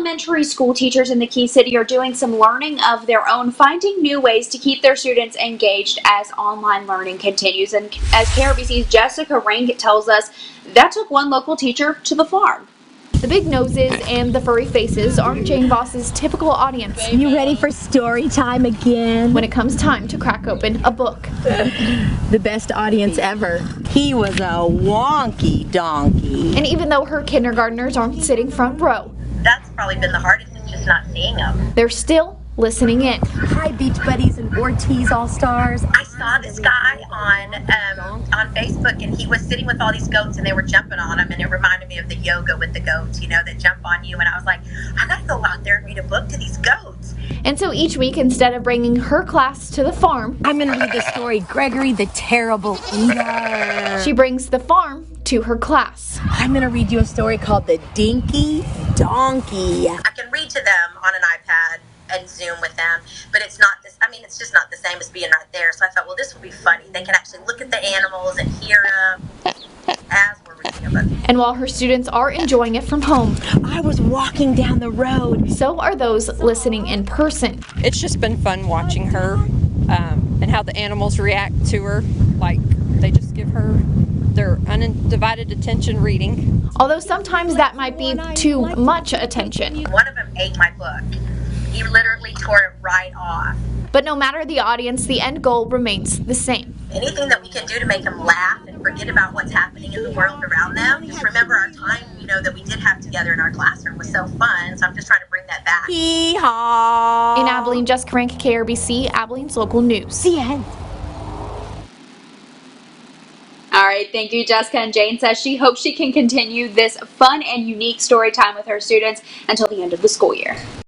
elementary school teachers in the Key City are doing some learning of their own, finding new ways to keep their students engaged as online learning continues. And as KRBC's Jessica Rank tells us, that took one local teacher to the farm. The big noses and the furry faces aren't Jane Voss's typical audience. You ready for story time again? When it comes time to crack open a book. The best audience ever. He was a wonky donkey. And even though her kindergartners aren't sitting front row, that's probably been the hardest, is just not seeing them. they're still listening in. Hi, Beach Buddies and Ortiz All-Stars. I saw this guy on Facebook, and he was sitting with all these goats, and they were jumping on him, and it reminded me of the yoga with the goats, you know, that jump on you. And I was like, I gotta go out there and read a book to these goats. And so each week, instead of bringing her class to the farm, I'm gonna read the story Gregory the Terrible Eater. she brings the farm to her class. I'm gonna read you a story called The Dinky Donkey. I can read to them on an iPad and Zoom with them, but it's not this. I mean, it's just not the same as being right there. So I thought, well, this will be funny. They can actually look at the animals and hear them as we're reading a book. And while her students are enjoying it from home, I was walking down the road. so are those listening in person. It's just been fun watching her and how the animals react to her. Like, they just give her their undivided attention reading. Although sometimes that might be too much attention. One of them ate my book. He literally tore it right off. But no matter the audience, the end goal remains the same. Anything that we can do to make them laugh and forget about what's happening in the world around them. Just remember our time, you know, that we did have together in our classroom was so fun. So I'm just trying to bring that back. Hee-haw. In Abilene, Jessica Rank, KRBC, Abilene's local news. The end. All right, thank you, Jessica. And Jane says she hopes she can continue this fun and unique story time with her students until the end of the school year.